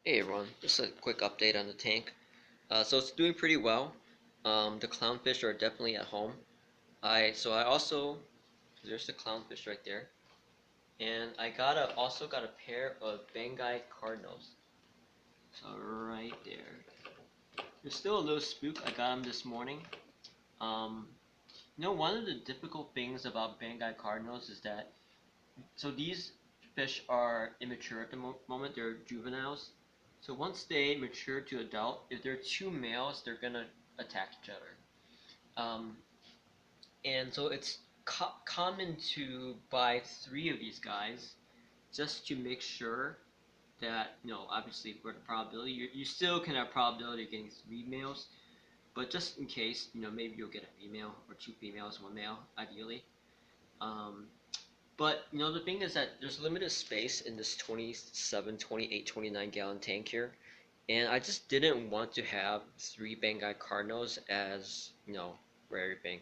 Hey everyone, just a quick update on the tank. So it's doing pretty well. The clownfish are definitely at home. I also there's the clownfish right there, and also got a pair of Bangai Cardinals. So right there. They're still a little spook. I got them this morning. Um, One of the difficult things about Bangai Cardinals is that these fish are immature at the moment. They're juveniles. So once they mature to adult, if there are two males, they're gonna attack each other. Um, and so it's common to buy three of these guys just to make sure that obviously for the probability, you still can have probability of getting three males, but just in case, maybe you'll get a female or two females, one male, ideally. Um, But the thing is that there's limited space in this 27, 28, 29 gallon tank here, and I just didn't want to have three Bangai Cardinals as for everything.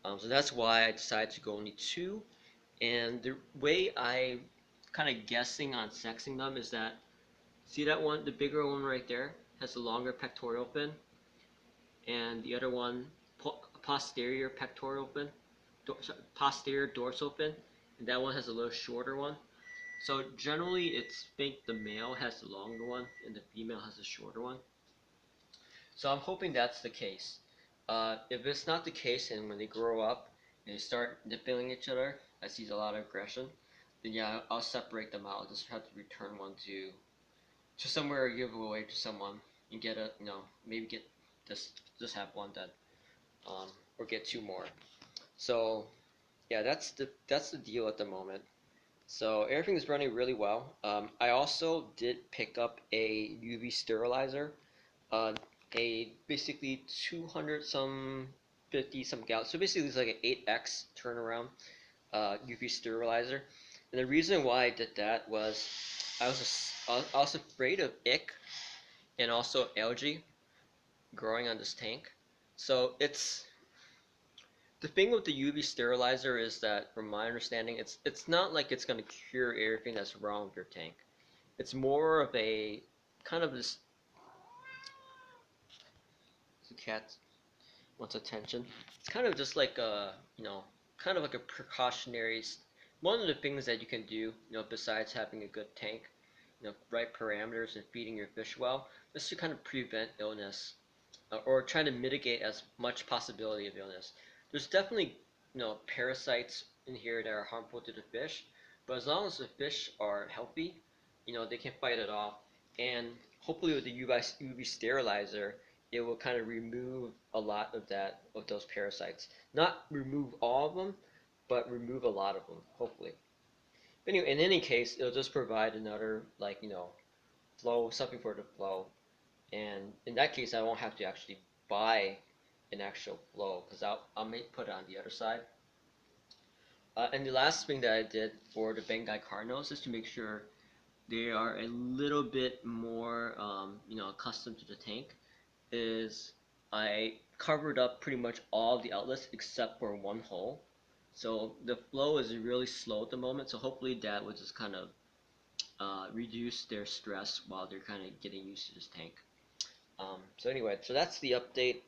So that's why I decided to go only two. And the way I kind of guessing on sexing them is that see that one, the bigger one right there has a longer pectoral fin, and the other one posterior pectoral fin, posterior dorsal fin, and that one has a little shorter one. So generally, it's think the male has the longer one and the female has the shorter one. So I'm hoping that's the case. If it's not the case, and when they grow up and they start nipping each other, I see a lot of aggression. Then yeah, I'll separate them out. I'll just have to return one to somewhere or give away to someone and get a maybe get just have one then, or get two more. So yeah, that's the deal at the moment. So everything's running really well. I also did pick up a UV sterilizer, uh, a basically 200 some 50 some gallons. So basically it's like an 8x turnaround UV sterilizer. And the reason why I did that was I was afraid of ick and also algae growing on this tank. So it's the thing with the UV sterilizer is that, from my understanding, it's not like it's going to cure everything that's wrong with your tank. It's more of a kind of this. The cat wants attention. It's kind of just like kind of like a precautionary. One of the things that you can do, besides having a good tank, right parameters and feeding your fish well, is to kind of prevent illness, or trying to mitigate as much possibility of illness. There's definitely parasites in here that are harmful to the fish, but as long as the fish are healthy, they can fight it off. And hopefully with the UV sterilizer, it will kind of remove a lot of those parasites. Not remove all of them, but remove a lot of them, hopefully. But anyway, in any case, it'll just provide another flow, something for the flow, and in that case I won't have to actually buy an actual flow because I may put it on the other side. And the last thing that I did for the Bangai Cardinals is to make sure they are a little bit more accustomed to the tank. Is I covered up pretty much all the outlets except for one hole, so the flow is really slow at the moment. So hopefully that will just kind of reduce their stress while they're kind of getting used to this tank. So anyway, so that's the update.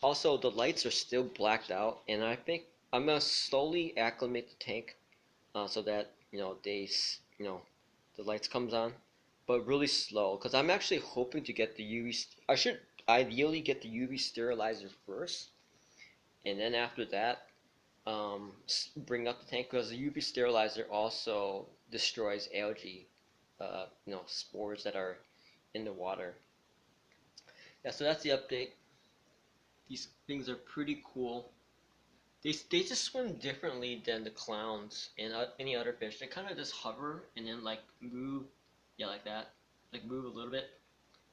Also, the lights are still blacked out, and I think I'm gonna slowly acclimate the tank, so that the lights comes on, but really slow. Cause I'm actually hoping to get the UV. I should ideally get the UV sterilizer first, and then after that, bring up the tank, because the UV sterilizer also destroys algae, spores that are in the water. Yeah, so that's the update. These things are pretty cool. They just swim differently than the clowns and any other fish. They kind of just hover and then like move, yeah, like that, like move a little bit,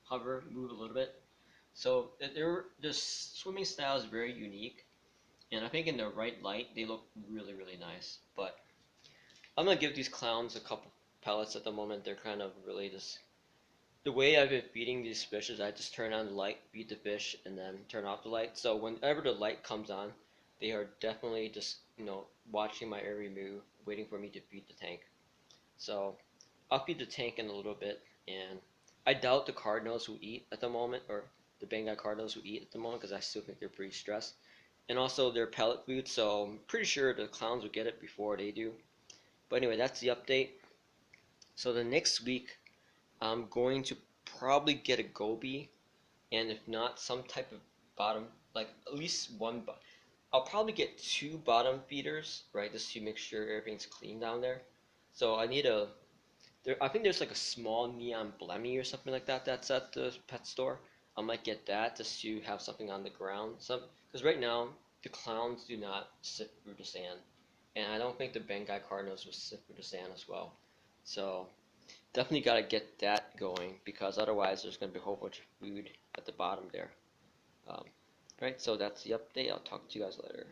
hover, move a little bit. So their swimming style is very unique, and I think in the right light they look really really nice. But I'm gonna give these clowns a couple pellets at the moment. They're kind of really just the way I've been feeding these fish is I just turn on the light, feed the fish, and then turn off the light. So whenever the light comes on, they are definitely just watching my every move, waiting for me to feed the tank. So I'll feed the tank in a little bit, and I doubt the Cardinals will eat at the moment, or the Bangai Cardinals will eat at the moment, because I still think they're pretty stressed. And also they're pellet food, so I'm pretty sure the clowns will get it before they do. But anyway, that's the update. So the next week, I'm going to probably get a goby, and if not, some type of bottom, like at least one. I'll probably get two bottom feeders, right, just to make sure everything's clean down there. So I need a I think there's like a small neon blemmy or something like that that's at the pet store. I might get that just to have something on the ground. Because right now the clowns do not sift through the sand, and I don't think the Bengal Cardinals will sift through the sand as well. So definitely got to get that going because otherwise there's going to be a whole bunch of food at the bottom there. Um, right, so that's the update. I'll talk to you guys later.